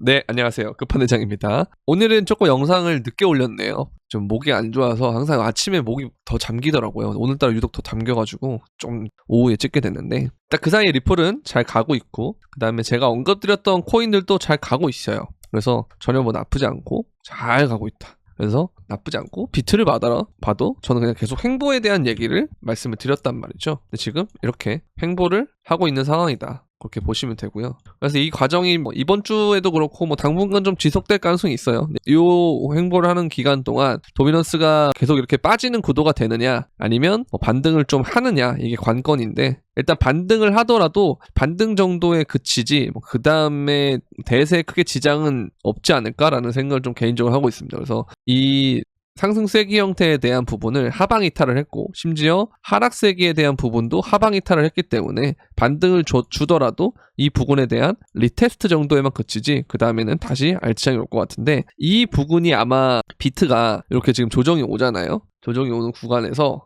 네, 안녕하세요. 급한대장입니다. 오늘은 조금 영상을 늦게 올렸네요. 좀 목이 안 좋아서 항상 아침에 목이 더 잠기더라고요. 오늘따라 유독 더 잠겨가지고 좀 오후에 찍게 됐는데, 딱 그 사이에 리플은 잘 가고 있고, 그 다음에 제가 언급드렸던 코인들도 잘 가고 있어요. 그래서 전혀 뭐 나쁘지 않고 잘 가고 있다. 그래서 나쁘지 않고 비트를 봐도 저는 그냥 계속 횡보에 대한 얘기를 말씀을 드렸단 말이죠. 근데 지금 이렇게 횡보를 하고 있는 상황이다. 그렇게 보시면 되고요. 그래서 이 과정이 뭐 이번 주에도 그렇고 뭐 당분간 좀 지속될 가능성이 있어요. 이 횡보를 하는 기간 동안 도미넌스가 계속 이렇게 빠지는 구도가 되느냐 아니면 뭐 반등을 좀 하느냐, 이게 관건인데, 일단 반등을 하더라도 반등 정도에 그치지 뭐 그 다음에 대세에 크게 지장은 없지 않을까라는 생각을 좀 개인적으로 하고 있습니다. 그래서 이 상승 세기 형태에 대한 부분을 하방 이탈을 했고, 심지어 하락 세기에 대한 부분도 하방 이탈을 했기 때문에 반등을 주더라도 이 부분에 대한 리테스트 정도에만 그치지 그 다음에는 다시 알트장이 올 것 같은데, 이 부분이 아마 비트가 이렇게 지금 조정이 오잖아요. 조정이 오는 구간에서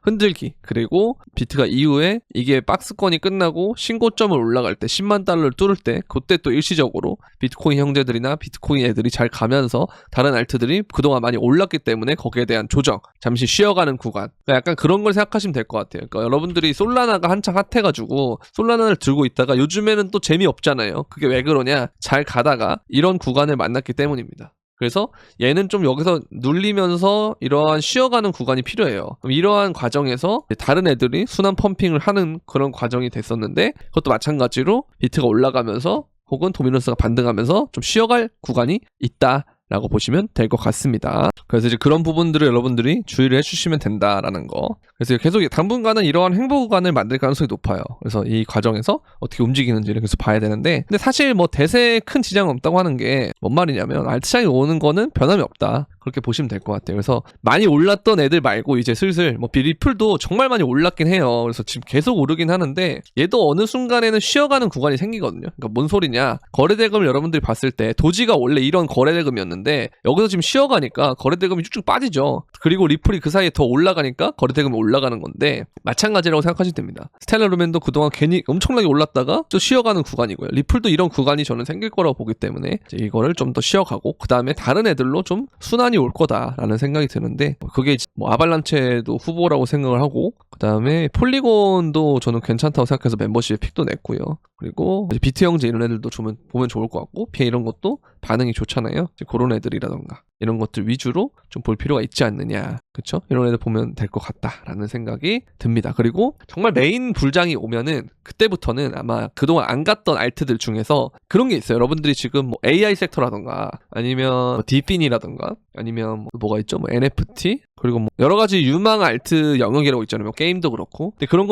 흔들기, 그리고 비트가 이후에 이게 박스권이 끝나고 신고점을 올라갈 때 10만 달러를 뚫을 때, 그때 또 일시적으로 비트코인 형제들이나 비트코인 애들이 잘 가면서 다른 알트들이 그동안 많이 올랐기 때문에 거기에 대한 조정, 잠시 쉬어가는 구간, 그러니까 약간 그런 걸 생각하시면 될 것 같아요. 그러니까 여러분들이 솔라나가 한창 핫해가지고 솔라나를 들고 있다가 요즘에는 또 재미없잖아요. 그게 왜 그러냐, 잘 가다가 이런 구간을 만났기 때문입니다. 그래서 얘는 좀 여기서 눌리면서 이러한 쉬어가는 구간이 필요해요. 그럼 이러한 과정에서 다른 애들이 순환 펌핑을 하는 그런 과정이 됐었는데, 그것도 마찬가지로 비트가 올라가면서 혹은 도미넌스가 반등하면서 좀 쉬어갈 구간이 있다 라고 보시면 될 것 같습니다. 그래서 이제 그런 부분들을 여러분들이 주의를 해주시면 된다라는 거. 그래서 계속 당분간은 이러한 횡보 구간을 만들 가능성이 높아요. 그래서 이 과정에서 어떻게 움직이는지를 계속 봐야 되는데, 근데 사실 뭐 대세에 큰 지장은 없다고 하는 게 뭔 말이냐면, 알트장이 오는 거는 변함이 없다, 그렇게 보시면 될 것 같아요. 그래서 많이 올랐던 애들 말고 이제 슬슬 뭐 리플도 정말 많이 올랐긴 해요. 그래서 지금 계속 오르긴 하는데 얘도 어느 순간에는 쉬어가는 구간이 생기거든요. 그러니까 뭔 소리냐, 거래대금을 여러분들이 봤을 때 도지가 원래 이런 거래대금이었는데 여기서 지금 쉬어가니까 거래대금이 쭉쭉 빠지죠. 그리고 리플이 그 사이에 더 올라가니까 거래대금이 올라가는 건데, 마찬가지라고 생각하시면 됩니다. 스텔라 루멘도 그동안 괜히 엄청나게 올랐다가 또 쉬어가는 구간이고요. 리플도 이런 구간이 저는 생길 거라고 보기 때문에 이거를 좀 더 쉬어가고 그 다음에 다른 애들로 좀 순환이 올 거다라는 생각이 드는데, 그게 뭐 아발란체도 후보라고 생각을 하고, 그 다음에 폴리곤도 저는 괜찮다고 생각해서 멤버십에 픽도 냈고요. 그리고 비트 형제 이런 애들도 보면 좋을 것 같고, 피해 이런 것도 반응이 좋잖아요. 그런 애들이라던가 이런 것들 위주로 좀 볼 필요가 있지 않느냐, 그쵸? 이런 애들 보면 될 것 같다라는 생각이 듭니다. 그리고 정말 메인 불장이 오면은 그때부터는 아마 그동안 안 갔던 알트들 중에서 그런 게 있어요. 여러분들이 지금 뭐 AI 섹터라던가 아니면 뭐 디핀이라던가 아니면 뭐가 있죠? 뭐 NFT, 그리고 뭐 여러 가지 유망 알트 영역이라고 있잖아요. 뭐 게임도 그렇고. 근데 그런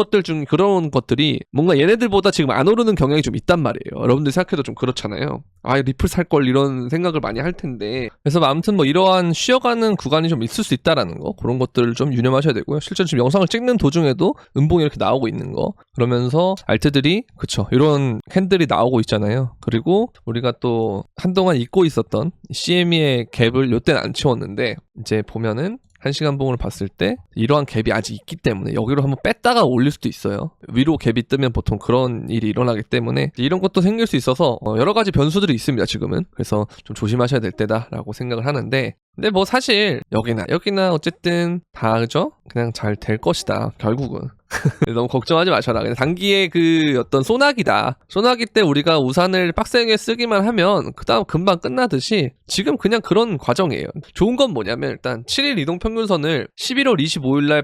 것들이 뭔가 얘네들보다 지금 안 오르는 경향이 좀 있단 말이에요. 여러분들 생각해도 좀 그렇잖아요. 아, 리플 살 걸, 이런 생각을 많이 할 텐데. 그래서 아무튼 뭐 이러한 쉬어가는 구간이 좀 있을 수 있다라는 거, 그런 것들을 좀 유념하셔야 되고요. 실제로 지금 영상을 찍는 도중에도 음봉이 이렇게 나오고 있는 거, 그러면서 알트들이, 그쵸, 이런 캔들이 나오고 있잖아요. 그리고 우리가 또 한동안 잊고 있었던 CME의 갭을 요때는 안 채웠는데, 이제 보면은 1시간 봉을 봤을 때 이러한 갭이 아직 있기 때문에 여기로 한번 뺐다가 올릴 수도 있어요. 위로 갭이 뜨면 보통 그런 일이 일어나기 때문에 이런 것도 생길 수 있어서 여러 가지 변수들이 있습니다, 지금은. 그래서 좀 조심하셔야 될 때다라고 생각을 하는데, 근데 뭐 사실 여기나 어쨌든 다, 그죠? 그냥 잘 될 것이다, 결국은. 너무 걱정하지 마셔라. 그냥 단기에 그 어떤 소나기 때 우리가 우산을 빡세게 쓰기만 하면 그 다음 금방 끝나듯이 지금 그냥 그런 과정이에요. 좋은 건 뭐냐면, 일단 7일 이동평균선을 11월 25일 날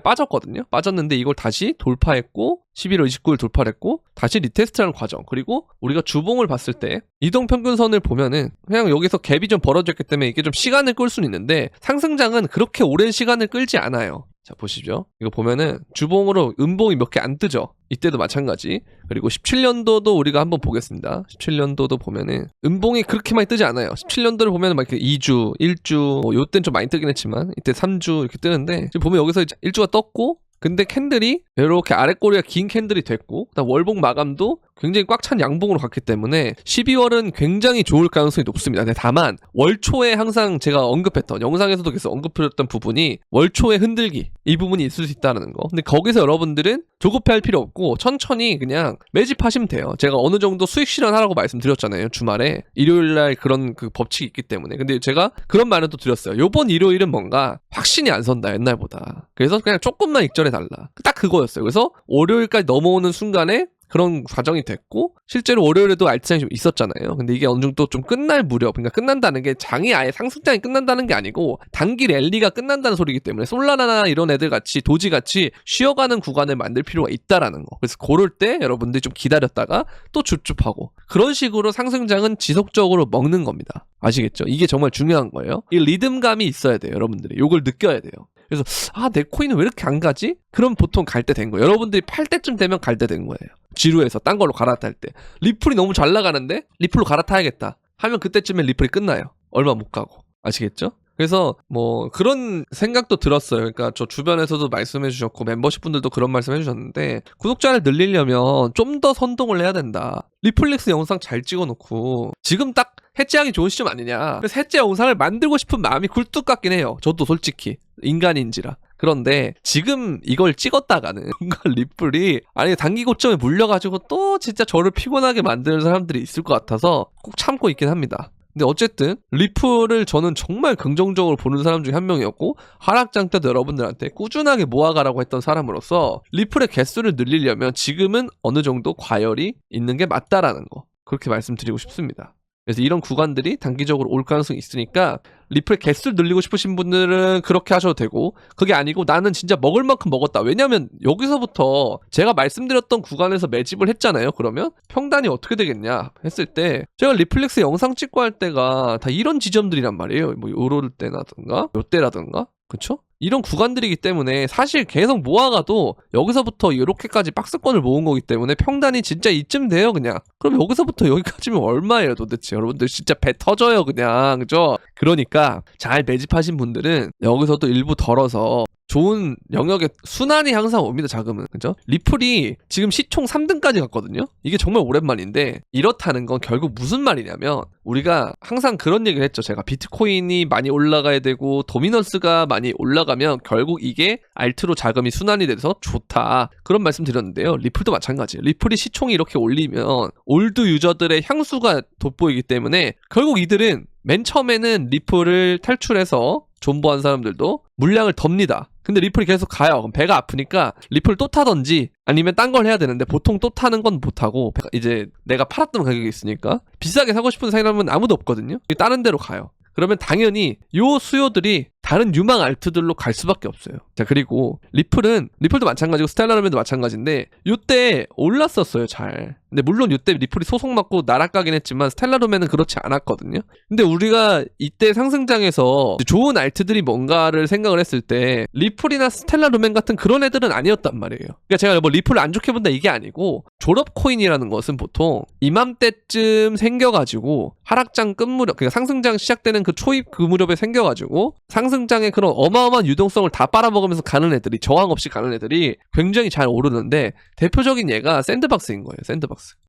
빠졌는데 이걸 다시 돌파했고, 11월 29일 돌파를 했고 다시 리테스트하는 과정, 그리고 우리가 주봉을 봤을 때 이동평균선을 보면은 그냥 여기서 갭이 좀 벌어졌기 때문에 이게 좀 시간을 끌 수는 있는데, 상승장은 그렇게 오랜 시간을 끌지 않아요. 자, 보시죠. 이거 보면은 주봉으로 음봉이 몇 개 안 뜨죠. 이때도 마찬가지. 그리고 17년도도 우리가 한번 보겠습니다. 17년도도 보면은 음봉이 그렇게 많이 뜨지 않아요. 17년도를 보면은 막 이렇게 2주, 1주, 뭐 요때는 좀 많이 뜨긴 했지만 이때 3주 이렇게 뜨는데, 지금 보면 여기서 이제 1주가 떴고, 근데 캔들이 이렇게 아랫꼬리가 긴 캔들이 됐고, 그다음 월봉 마감도 굉장히 꽉 찬 양봉으로 갔기 때문에 12월은 굉장히 좋을 가능성이 높습니다. 근데 다만 월초에 항상 제가 언급했던 영상에서도 계속 언급했던 부분이 월초에 흔들기 이 부분이 있을 수 있다는 거. 근데 거기서 여러분들은 조급해할 필요 없고 천천히 그냥 매집하시면 돼요. 제가 어느 정도 수익 실현하라고 말씀드렸잖아요. 주말에 일요일날 그런 그 법칙이 있기 때문에. 근데 제가 그런 말은 또 드렸어요. 요번 일요일은 뭔가 확신이 안 선다 옛날보다. 그래서 그냥 조금만 익절해 달라. 딱 그거였어요. 그래서 월요일까지 넘어오는 순간에 그런 과정이 됐고 실제로 월요일에도 알트장이 좀 있었잖아요. 근데 이게 어느 정도 좀 끝날 무렵, 그러니까 끝난다는 게 장이 아예 상승장이 끝난다는 게 아니고 단기 랠리가 끝난다는 소리이기 때문에 솔라나나 이런 애들 같이 도지 같이 쉬어가는 구간을 만들 필요가 있다라는 거. 그래서 그럴 때 여러분들이 좀 기다렸다가 또 줍줍하고 그런 식으로 상승장은 지속적으로 먹는 겁니다. 아시겠죠? 이게 정말 중요한 거예요. 이 리듬감이 있어야 돼요. 여러분들이 요걸 느껴야 돼요. 그래서 내 코인은 왜 이렇게 안 가지? 그럼 보통 갈 때 된 거예요. 여러분들이 팔 때쯤 되면 갈 때 된 거예요. 지루해서 딴 걸로 갈아탈 때. 리플이 너무 잘 나가는데 리플로 갈아타야겠다 하면 그때쯤에 리플이 끝나요. 얼마 못 가고. 아시겠죠? 그래서 뭐 그런 생각도 들었어요. 그러니까 저 주변에서도 말씀해 주셨고 멤버십 분들도 그런 말씀 해주셨는데 구독자를 늘리려면 좀 더 선동을 해야 된다. 리플렉스 영상 잘 찍어놓고 지금 딱 해지하기 좋은 시점 아니냐. 그래서 해지 영상을 만들고 싶은 마음이 굴뚝 같긴 해요. 저도 솔직히 인간인지라. 그런데 지금 이걸 찍었다가는 뭔가 리플이 아니 단기 고점에 물려가지고 또 진짜 저를 피곤하게 만드는 사람들이 있을 것 같아서 꼭 참고 있긴 합니다. 근데 어쨌든 리플을 저는 정말 긍정적으로 보는 사람 중에 한 명이었고 하락장 때도 여러분들한테 꾸준하게 모아가라고 했던 사람으로서 리플의 개수를 늘리려면 지금은 어느 정도 과열이 있는 게 맞다라는 거 그렇게 말씀드리고 싶습니다. 그래서 이런 구간들이 단기적으로 올 가능성이 있으니까 리플의 개수를 늘리고 싶으신 분들은 그렇게 하셔도 되고 그게 아니고 나는 진짜 먹을 만큼 먹었다. 왜냐면 여기서부터 제가 말씀드렸던 구간에서 매집을 했잖아요. 그러면 평단이 어떻게 되겠냐 했을 때 제가 리플렉스 영상 찍고 할 때가 다 이런 지점들이란 말이에요. 뭐 요럴 때라든가 요때라든가 그쵸? 이런 구간들이기 때문에 사실 계속 모아가도 여기서부터 이렇게까지 박스권을 모은 거기 때문에 평단이 진짜 이쯤 돼요 그냥. 그럼 여기서부터 여기까지면 얼마예요 도대체. 여러분들 진짜 배 터져요 그냥. 그죠? 그러니까 잘 매집하신 분들은 여기서도 일부 덜어서 좋은 영역에 순환이 항상 옵니다. 자금은. 그죠? 리플이 지금 시총 3등까지 갔거든요. 이게 정말 오랜만인데 이렇다는 건 결국 무슨 말이냐면 우리가 항상 그런 얘기를 했죠. 제가 비트코인이 많이 올라가야 되고 도미넌스가 많이 올라가면 결국 이게 알트로 자금이 순환이 돼서 좋다. 그런 말씀 드렸는데요. 리플도 마찬가지예요. 리플이 시총이 이렇게 올리면 올드 유저들의 향수가 돋보이기 때문에 결국 이들은 맨 처음에는 리플을 탈출해서 존버한 사람들도 물량을 덥니다. 근데 리플이 계속 가요. 그럼 배가 아프니까 리플 또 타던지 아니면 딴 걸 해야 되는데 보통 또 타는 건 못하고 이제 내가 팔았던 가격이 있으니까 비싸게 사고 싶은 사람은 아무도 없거든요. 다른 데로 가요. 그러면 당연히 요 수요들이 다른 유망 알트들로 갈 수밖에 없어요. 자, 그리고 리플도 마찬가지고 스텔라룸도 마찬가지인데 요때 올랐었어요 잘. 근데 물론 요때 리플이 소송 맞고 날아가긴 했지만 스텔라룸에는 그렇지 않았거든요. 근데 우리가 이때 상승장에서 좋은 알트들이 뭔가를 생각을 했을 때 리플이나 스텔라룸 같은 그런 애들은 아니었단 말이에요. 그러니까 제가 뭐 리플을 안 좋게 본다 이게 아니고 졸업 코인이라는 것은 보통 이맘때쯤 생겨가지고 하락장 끝무렵, 그러니까 상승장 시작되는 그 초입 그 무렵에 생겨가지고 상승장의 그런 어마어마한 유동성을 다 빨아먹으면서 가는 애들이 저항 없이 가는 애들이 굉장히 잘 오르는데 대표적인 예가 샌드박스인 거예요.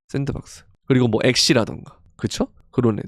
샌드박스. 그리고 뭐 엑시라던가 그쵸? 그런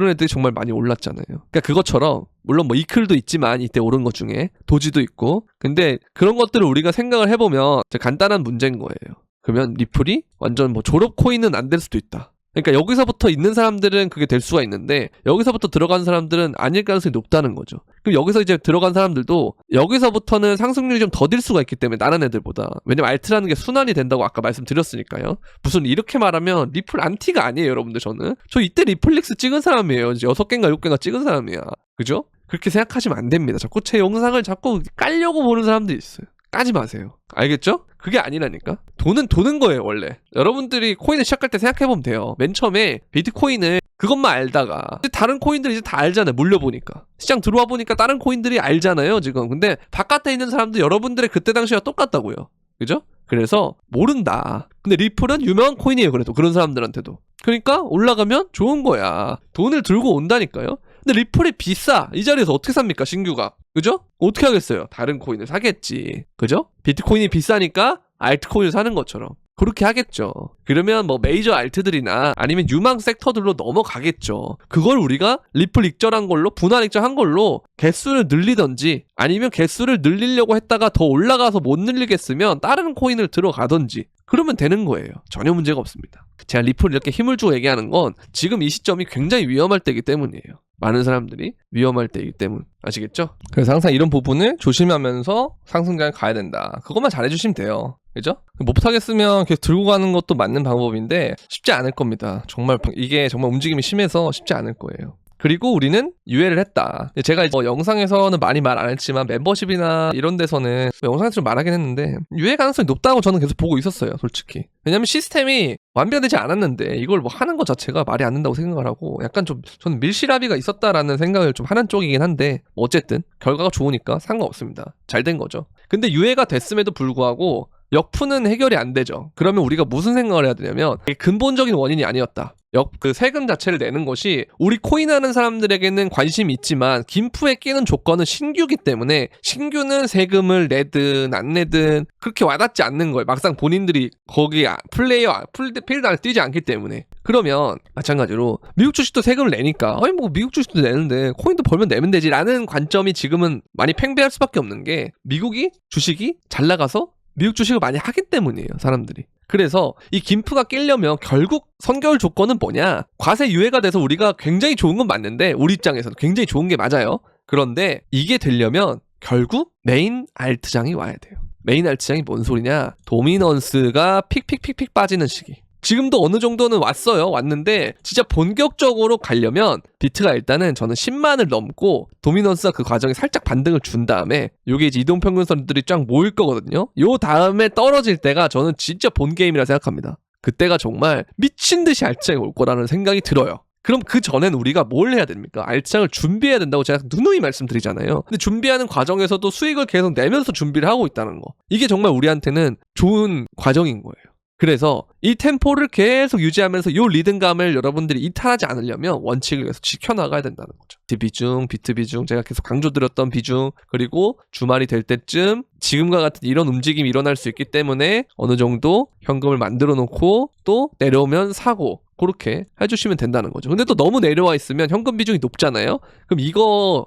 애들이 정말 많이 올랐잖아요. 그러니까 그것처럼 물론 뭐 이클도 있지만 이때 오른 것 중에 도지도 있고 근데 그런 것들을 우리가 생각을 해보면 간단한 문제인 거예요. 그러면 리플이 완전 뭐 졸업 코인은 안 될 수도 있다. 그러니까 여기서부터 있는 사람들은 그게 될 수가 있는데 여기서부터 들어간 사람들은 아닐 가능성이 높다는 거죠. 그럼 여기서 이제 들어간 사람들도 여기서부터는 상승률이 좀 더딜 수가 있기 때문에 다른 애들보다. 왜냐면 알트라는 게 순환이 된다고 아까 말씀드렸으니까요. 무슨 이렇게 말하면 리플 안티가 아니에요 여러분들. 저 이때 리플렉스 찍은 사람이에요. 이제 6개인가 6개인가 찍은 사람이야. 그죠? 그렇게 생각하시면 안 됩니다. 자꾸 제 영상을 자꾸 깔려고 보는 사람들이 있어요. 까지 마세요. 알겠죠? 그게 아니라니까. 돈은 도는 거예요 원래. 여러분들이 코인을 시작할 때 생각해보면 돼요. 맨 처음에 비트코인을 그것만 알다가 다른 코인들 이제 다 알잖아요. 물려보니까 시장 들어와 보니까 다른 코인들이 알잖아요 지금. 근데 바깥에 있는 사람도 여러분들의 그때 당시와 똑같다고요. 그죠? 그래서 모른다. 근데 리플은 유명한 코인이에요. 그래도 그런 사람들한테도. 그러니까 올라가면 좋은 거야. 돈을 들고 온다니까요. 근데 리플이 비싸. 이 자리에서 어떻게 삽니까 신규가. 그죠? 어떻게 하겠어요? 다른 코인을 사겠지. 그죠? 비트코인이 비싸니까 알트코인을 사는 것처럼. 그렇게 하겠죠. 그러면 뭐 메이저 알트들이나 아니면 유망 섹터들로 넘어가겠죠. 그걸 우리가 리플 익절한 걸로, 분할 익절한 걸로 개수를 늘리던지, 아니면 개수를 늘리려고 했다가 더 올라가서 못 늘리겠으면 다른 코인을 들어가던지 그러면 되는 거예요. 전혀 문제가 없습니다. 제가 리플 이렇게 힘을 주고 얘기하는 건 지금 이 시점이 굉장히 위험할 때이기 때문이에요. 많은 사람들이 위험할 때이기 때문. 아시겠죠? 그래서 항상 이런 부분을 조심하면서 상승장에 가야 된다. 그것만 잘해주시면 돼요. 그죠? 못하겠으면 계속 들고 가는 것도 맞는 방법인데 쉽지 않을 겁니다. 정말 이게 정말 움직임이 심해서 쉽지 않을 거예요. 그리고 우리는 유예를 했다. 제가 영상에서는 많이 말 안 했지만 멤버십이나 이런 데서는 영상에서 좀 말하긴 했는데 유예 가능성이 높다고 저는 계속 보고 있었어요. 솔직히. 왜냐면 시스템이 완벽되지 않았는데 이걸 뭐 하는 것 자체가 말이 안 된다고 생각을 하고 약간 좀 저는 밀실아비가 있었다라는 생각을 좀 하는 쪽이긴 한데 뭐 어쨌든 결과가 좋으니까 상관없습니다. 잘 된 거죠. 근데 유예가 됐음에도 불구하고 역푸는 해결이 안 되죠. 그러면 우리가 무슨 생각을 해야 되냐면 근본적인 원인이 아니었다. 그 세금 자체를 내는 것이 우리 코인하는 사람들에게는 관심이 있지만 김프에 끼는 조건은 신규기 때문에 신규는 세금을 내든 안 내든 그렇게 와닿지 않는 거예요. 막상 본인들이 거기 필드 안에 뛰지 않기 때문에. 그러면 마찬가지로 미국 주식도 세금을 내니까 아니 뭐 미국 주식도 내는데 코인도 벌면 내면 되지 라는 관점이 지금은 많이 팽배할 수밖에 없는 게 미국이 주식이 잘 나가서 미국 주식을 많이 하기 때문이에요. 사람들이. 그래서 이 김프가 끼려면 결국 선결 조건은 뭐냐? 과세 유예가 돼서 우리가 굉장히 좋은 건 맞는데 우리 입장에서는 굉장히 좋은 게 맞아요. 그런데 이게 되려면 결국 메인 알트장이 와야 돼요. 메인 알트장이 뭔 소리냐? 도미넌스가 픽픽픽픽 빠지는 시기. 지금도 어느 정도는 왔는데 진짜 본격적으로 가려면 비트가 일단은 저는 10만을 넘고 도미넌스가 그 과정에 살짝 반등을 준 다음에 요게 이제 이동평균선들이 쫙 모일 거거든요. 요 다음에 떨어질 때가 저는 진짜 본 게임이라 생각합니다. 그때가 정말 미친 듯이 알트장이 올 거라는 생각이 들어요. 그럼 그 전엔 우리가 뭘 해야 됩니까? 알트장을 준비해야 된다고 제가 누누이 말씀드리잖아요. 근데 준비하는 과정에서도 수익을 계속 내면서 준비를 하고 있다는 거. 이게 정말 우리한테는 좋은 과정인 거예요. 그래서 이 템포를 계속 유지하면서 이 리듬감을 여러분들이 이탈하지 않으려면 원칙을 계속 지켜나가야 된다는 거죠. 비트 비중, 제가 계속 강조드렸던 비중, 그리고 주말이 될 때쯤 지금과 같은 이런 움직임이 일어날 수 있기 때문에 어느 정도 현금을 만들어 놓고 또 내려오면 사고 그렇게 해주시면 된다는 거죠. 근데 또 너무 내려와 있으면 현금 비중이 높잖아요. 그럼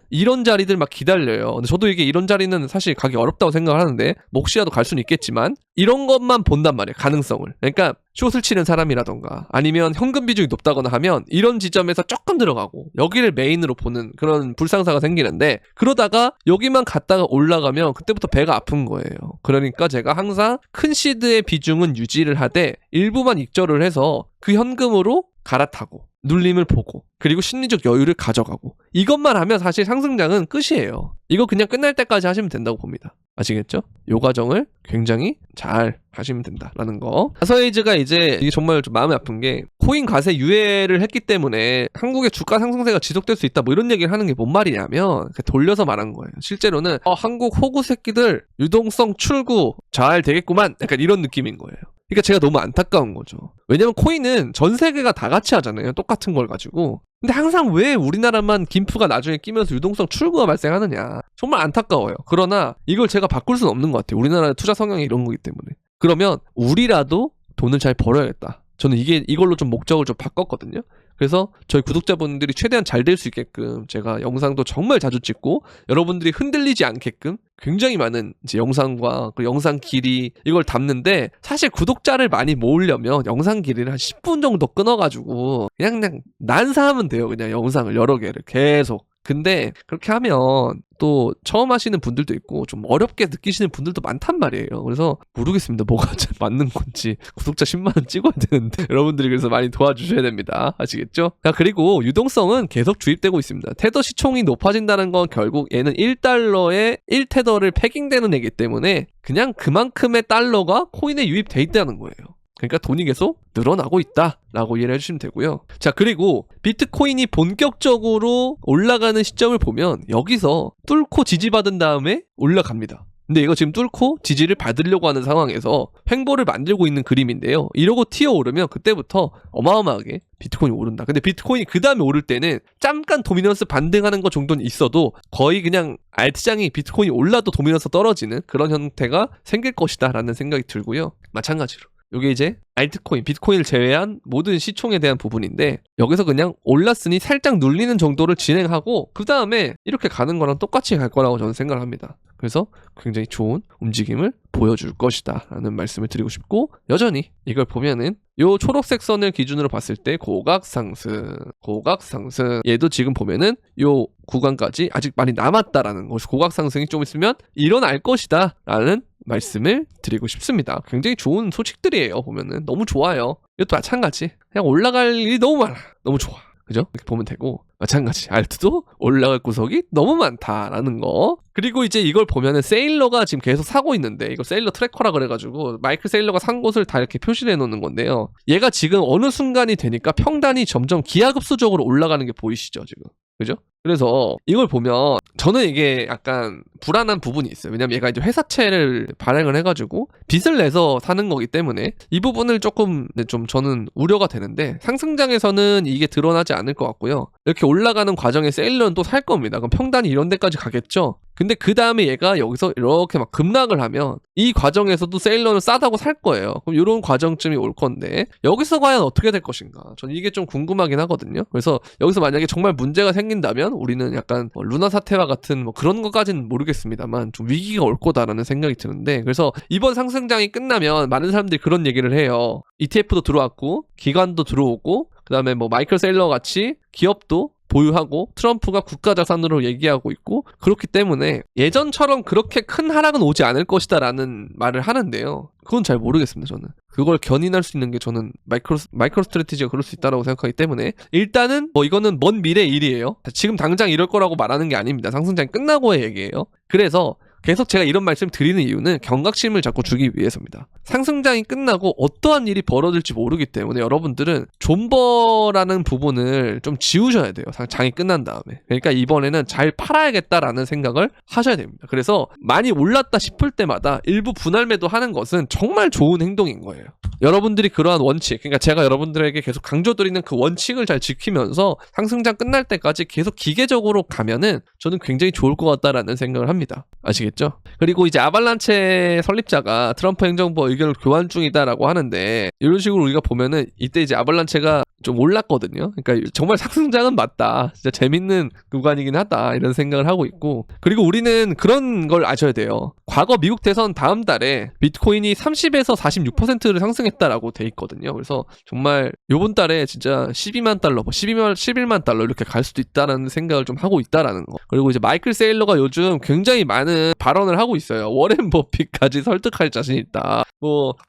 이런 자리들 막 기다려요. 근데 저도 이게 이런 자리는 사실 가기 어렵다고 생각을 하는데 혹시라도 갈 수는 있겠지만 이런 것만 본단 말이에요. 가능성을. 그러니까 숏을 치는 사람이라던가 아니면 현금 비중이 높다거나 하면 이런 지점에서 조금 들어가고 여기를 메인으로 보는 그런 불상사가 생기는데 그러다가 여기만 갔다가 올라가면 그때부터 배가 아픈 거예요. 그러니까 제가 항상 큰 시드의 비중은 유지를 하되 일부만 익절을 해서 그 현금으로 갈아타고 눌림을 보고 그리고 심리적 여유를 가져가고 이것만 하면 사실 상승장은 끝이에요. 이거 그냥 끝날 때까지 하시면 된다고 봅니다. 아시겠죠? 이 과정을 굉장히 잘 하시면 된다라는 거. 가서에이즈가 이제 이게 정말 좀 마음이 아픈 게 코인 과세 유예를 했기 때문에 한국의 주가 상승세가 지속될 수 있다 뭐 이런 얘기를 하는 게 뭔 말이냐면 돌려서 말한 거예요. 실제로는 한국 호구 새끼들 유동성 출구 잘 되겠구만 약간 이런 느낌인 거예요. 그러니까 제가 너무 안타까운 거죠. 왜냐면 코인은 전 세계가 다 같이 하잖아요. 똑같은 걸 가지고. 근데 항상 왜 우리나라만 김프가 나중에 끼면서 유동성 출구가 발생하느냐. 정말 안타까워요. 그러나 이걸 제가 바꿀 수는 없는 것 같아요. 우리나라의 투자 성향이 이런 거기 때문에. 그러면 우리라도 돈을 잘 벌어야겠다. 저는 이걸로 좀 목적을 좀 바꿨거든요. 그래서 저희 구독자분들이 최대한 잘 될 수 있게끔 제가 영상도 정말 자주 찍고 여러분들이 흔들리지 않게끔 굉장히 많은 이제 영상과 그 영상 길이 이걸 담는데 사실 구독자를 많이 모으려면 영상 길이를 한 10분 정도 끊어가지고 그냥 난사하면 돼요. 그냥 영상을 여러 개를 계속. 근데 그렇게 하면 또 처음 하시는 분들도 있고 좀 어렵게 느끼시는 분들도 많단 말이에요. 그래서 모르겠습니다. 뭐가 맞는 건지. 구독자 10만원 찍어야 되는데 여러분들이 그래서 많이 도와주셔야 됩니다. 아시겠죠? 자, 그리고 유동성은 계속 주입되고 있습니다. 테더 시총이 높아진다는 건 결국 얘는 1달러에 1테더를 패깅되는 애기 때문에 그냥 그만큼의 달러가 코인에 유입돼 있다는 거예요. 그러니까 돈이 계속 늘어나고 있다라고 이해를 해주시면 되고요. 자, 그리고 비트코인이 본격적으로 올라가는 시점을 보면 여기서 뚫고 지지받은 다음에 올라갑니다. 근데 이거 지금 뚫고 지지를 받으려고 하는 상황에서 횡보를 만들고 있는 그림인데요. 이러고 튀어오르면 그때부터 어마어마하게 비트코인이 오른다. 근데 비트코인이 그 다음에 오를 때는 잠깐 도미넌스 반등하는 것 정도는 있어도 거의 그냥 알트장이 비트코인이 올라도 도미넌스 떨어지는 그런 형태가 생길 것이다 라는 생각이 들고요. 마찬가지로 이게 이제 알트코인, 비트코인을 제외한 모든 시총에 대한 부분인데 여기서 그냥 올랐으니 살짝 눌리는 정도를 진행하고 그 다음에 이렇게 가는 거랑 똑같이 갈 거라고 저는 생각을 합니다. 그래서 굉장히 좋은 움직임을 보여줄 것이다 라는 말씀을 드리고 싶고, 여전히 이걸 보면은 요 초록색 선을 기준으로 봤을 때 고각 상승 얘도 지금 보면은 요 구간까지 아직 많이 남았다라는 것이, 고각 상승이 좀 있으면 일어날 것이다 라는 말씀을 드리고 싶습니다. 굉장히 좋은 소식들이에요. 보면은 너무 좋아요. 이것도 마찬가지, 그냥 올라갈 일이 너무 많아, 너무 좋아, 그죠? 이렇게 보면 되고, 마찬가지 알트도 올라갈 구석이 너무 많다라는 거. 그리고 이제 이걸 보면은 세일러가 지금 계속 사고 있는데, 이거 세일러 트래커라 그래가지고 마이클 세일러가 산 곳을 다 이렇게 표시를 해놓는 건데요. 얘가 지금 어느 순간이 되니까 평단이 점점 기하급수적으로 올라가는 게 보이시죠 지금, 그죠? 그래서 이걸 보면 저는 이게 약간 불안한 부분이 있어요. 왜냐면 얘가 이제 회사채를 발행을 해가지고 빚을 내서 사는 거기 때문에 이 부분을 조금 좀 저는 우려가 되는데, 상승장에서는 이게 드러나지 않을 것 같고요. 이렇게 올라가는 과정에 세일러는 또 살 겁니다. 그럼 평단이 이런 데까지 가겠죠. 근데 그 다음에 얘가 여기서 이렇게 막 급락을 하면 이 과정에서도 세일러는 싸다고 살 거예요. 그럼 이런 과정쯤이 올 건데 여기서 과연 어떻게 될 것인가, 저는 이게 좀 궁금하긴 하거든요. 그래서 여기서 만약에 정말 문제가 생긴다면 우리는 약간 루나 사태와 같은 그런 것까지는 모르겠습니다만 좀 위기가 올 거다라는 생각이 드는데, 그래서 이번 상승장이 끝나면 많은 사람들이 그런 얘기를 해요. ETF도 들어왔고 기관도 들어오고 그 다음에 마이클 세일러 같이 기업도 보유하고 트럼프가 국가자산으로 얘기하고 있고, 그렇기 때문에 예전처럼 그렇게 큰 하락은 오지 않을 것이다 라는 말을 하는데요. 그건 잘 모르겠습니다. 저는 그걸 견인할 수 있는 게 저는 마이크로 스트래티지가 그럴 수 있다고 생각하기 때문에 일단은 이거는 먼 미래 일이에요. 지금 당장 이럴 거라고 말하는 게 아닙니다. 상승장이 끝나고의 얘기예요. 그래서 계속 제가 이런 말씀 드리는 이유는 경각심을 자꾸 주기 위해서입니다. 상승장이 끝나고 어떠한 일이 벌어질지 모르기 때문에 여러분들은 존버라는 부분을 좀 지우셔야 돼요. 장이 끝난 다음에. 그러니까 이번에는 잘 팔아야겠다라는 생각을 하셔야 됩니다. 그래서 많이 올랐다 싶을 때마다 일부 분할 매도하는 것은 정말 좋은 행동인 거예요. 여러분들이 그러한 원칙, 그러니까 제가 여러분들에게 계속 강조드리는 그 원칙을 잘 지키면서 상승장 끝날 때까지 계속 기계적으로 가면은 저는 굉장히 좋을 것 같다라는 생각을 합니다. 아시겠죠? 그리고 이제 아발란체 설립자가 트럼프 행정부와 의견을 교환 중이다라고 하는데, 이런 식으로 우리가 보면은 이때 이제 아발란체가 좀 올랐거든요. 그러니까 정말 상승장은 맞다, 진짜 재밌는 구간이긴 하다, 이런 생각을 하고 있고, 그리고 우리는 그런 걸 아셔야 돼요. 과거 미국 대선 다음 달에 비트코인이 30에서 46%를 상승했다라고 돼 있거든요. 그래서 정말 요번 달에 진짜 12만 달러, 11만 달러 이렇게 갈 수도 있다라는 생각을 좀 하고 있다라는 거. 그리고 이제 마이클 세일러가 요즘 굉장히 많은 발언을 하고 있어요. 워렌 버핏까지 설득할 자신 있다.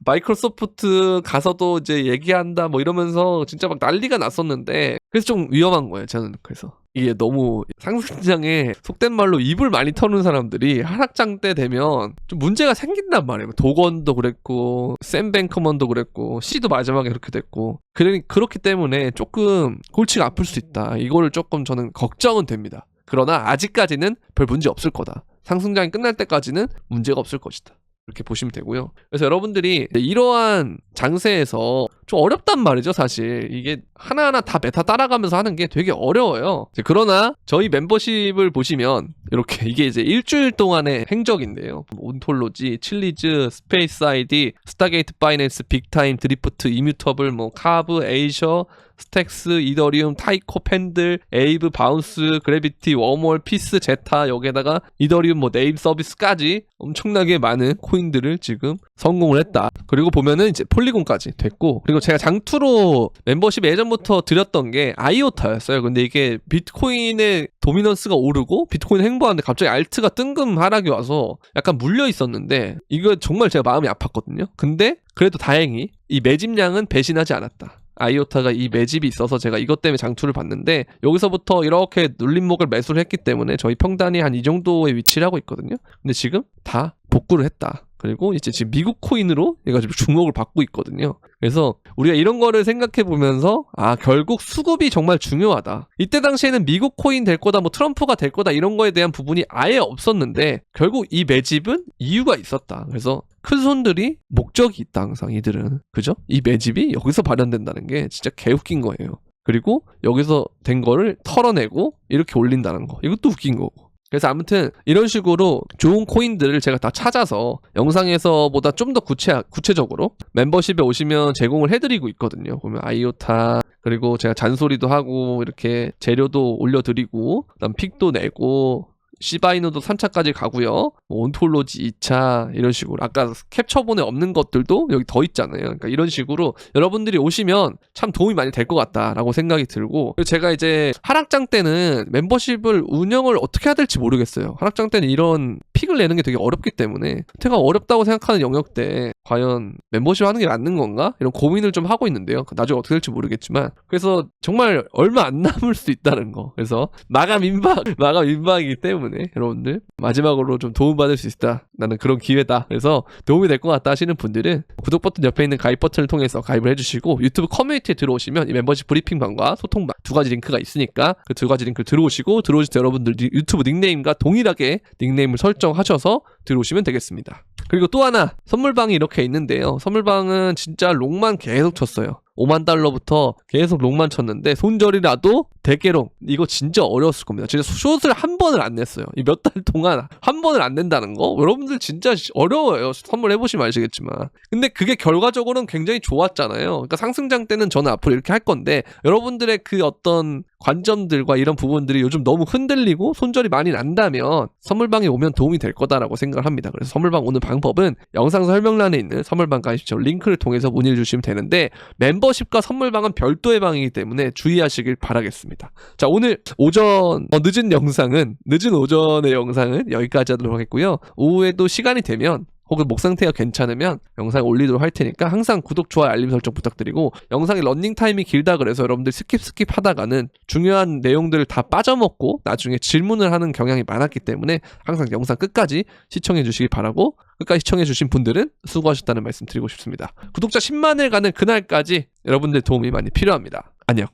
마이크로소프트 가서도 이제 얘기한다 이러면서 진짜 막 난리가 났었는데, 그래서 좀 위험한 거예요. 저는 그래서 이게 너무 상승장에 속된 말로 입을 많이 터는 사람들이 하락장 때 되면 좀 문제가 생긴단 말이에요. 도건도 그랬고 샘 뱅커먼도 그랬고 C도 마지막에 그렇게 됐고, 그렇기 때문에 조금 골치가 아플 수 있다. 이거를 조금 저는 걱정은 됩니다. 그러나 아직까지는 별 문제 없을 거다. 상승장이 끝날 때까지는 문제가 없을 것이다. 이렇게 보시면 되고요. 그래서 여러분들이 이러한 장세에서 좀 어렵단 말이죠. 사실 이게 하나하나 다 메타 따라가면서 하는 게 되게 어려워요. 그러나 저희 멤버십을 보시면 이렇게 이게 이제 일주일 동안의 행적인데요. 온톨로지, 칠리즈, 스페이스 아이디, 스타게이트 파이낸스, 빅타임, 드리프트, 이뮤터블, 카브, 에이셔, 스택스, 이더리움, 타이코, 팬들, 에이브, 바운스, 그래비티, 웜월, 피스, 제타, 여기에다가 이더리움, 네임 서비스까지 엄청나게 많은 코인들을 지금 성공을 했다. 그리고 보면은 이제 폴리곤까지 됐고, 그리고 제가 장투로 멤버십 예전부터 드렸던 게 아이오타였어요. 근데 이게 비트코인의 도미넌스가 오르고 비트코인 행보하는데 갑자기 알트가 뜬금 하락이 와서 약간 물려 있었는데, 이거 정말 제가 마음이 아팠거든요. 근데 그래도 다행히 이 매집량은 배신하지 않았다. 아이오타가 이 매집이 있어서 제가 이것 때문에 장투를 봤는데, 여기서부터 이렇게 눌림목을 매수를 했기 때문에 저희 평단이 한 이 정도의 위치를 하고 있거든요. 근데 지금 다 복구를 했다. 그리고 이제 지금 미국 코인으로 얘가 지금 주목을 받고 있거든요. 그래서 우리가 이런 거를 생각해 보면서 결국 수급이 정말 중요하다. 이때 당시에는 미국 코인 될 거다, 트럼프가 될 거다 이런 거에 대한 부분이 아예 없었는데 결국 이 매집은 이유가 있었다. 그래서 큰 손들이 목적이 있다. 항상 이들은, 그죠? 이 매집이 여기서 발현된다는 게 진짜 개웃긴 거예요. 그리고 여기서 된 거를 털어내고 이렇게 올린다는 거, 이것도 웃긴 거고. 그래서 아무튼 이런 식으로 좋은 코인들을 제가 다 찾아서 영상에서보다 좀 더 구체적으로 멤버십에 오시면 제공을 해드리고 있거든요. 보면 아이오타, 그리고 제가 잔소리도 하고 이렇게 재료도 올려드리고 그다음 픽도 내고 시바이누도 3차까지 가고요. 뭐 온톨로지 2차 이런 식으로 아까 캡처본에 없는 것들도 여기 더 있잖아요. 그러니까 이런 식으로 여러분들이 오시면 참 도움이 많이 될 것 같다라고 생각이 들고, 제가 이제 하락장 때는 멤버십을 운영을 어떻게 해야 될지 모르겠어요. 하락장 때는 이런 픽을 내는 게 되게 어렵기 때문에 제가 어렵다고 생각하는 영역 때 과연 membership 하는 게 맞는 건가? 이런 고민을 좀 하고 있는데요. 나중에 어떻게 될지 모르겠지만, 그래서 정말 얼마 안 남을 수 있다는 거. 그래서 마감 임박이기 때문에 여러분들 마지막으로 좀 도움받을 수 있다, 나는 그런 기회다, 그래서 도움이 될 것 같다 하시는 분들은 구독 버튼 옆에 있는 가입 버튼을 통해서 가입을 해주시고, 유튜브 커뮤니티에 들어오시면 이 멤버십 브리핑방과 소통방 두 가지 링크가 있으니까 그 두 가지 링크를 들어오시고, 들어오실 때 여러분들 유튜브 닉네임과 동일하게 닉네임을 설정하셔서 들어오시면 되겠습니다. 그리고 또 하나 선물방이 이렇게 있는데요. 선물방은 진짜 롱만 계속 쳤어요. 5만 달러부터 계속 롱만 쳤는데 손절이라도 대개롱, 이거 진짜 어려웠을 겁니다. 진짜 숏을 한 번을 안 냈어요. 이 몇 달 동안 한 번을 안 낸다는 거 여러분들 진짜 어려워요. 선물해보시면 아시겠지만. 근데 그게 결과적으로는 굉장히 좋았잖아요. 그러니까 상승장 때는 저는 앞으로 이렇게 할 건데, 여러분들의 그 어떤 관점들과 이런 부분들이 요즘 너무 흔들리고 손절이 많이 난다면 선물방에 오면 도움이 될 거다라고 생각을 합니다. 그래서 선물방 오는 방법은 영상 설명란에 있는 선물방 가입처 링크를 통해서 문의를 주시면 되는데, 멤버십과 선물방은 별도의 방이기 때문에 주의하시길 바라겠습니다. 자, 오늘 오전 늦은 오전의 영상은 여기까지 하도록 하겠고요. 오후에도 시간이 되면 혹은 목 상태가 괜찮으면 영상 올리도록 할 테니까 항상 구독, 좋아요, 알림 설정 부탁드리고, 영상의 러닝 타임이 길다 그래서 여러분들 스킵 하다가는 중요한 내용들을 다 빠져먹고 나중에 질문을 하는 경향이 많았기 때문에 항상 영상 끝까지 시청해 주시기 바라고, 끝까지 시청해 주신 분들은 수고하셨다는 말씀 드리고 싶습니다. 구독자 10만을 가는 그날까지 여러분들 도움이 많이 필요합니다. 안녕.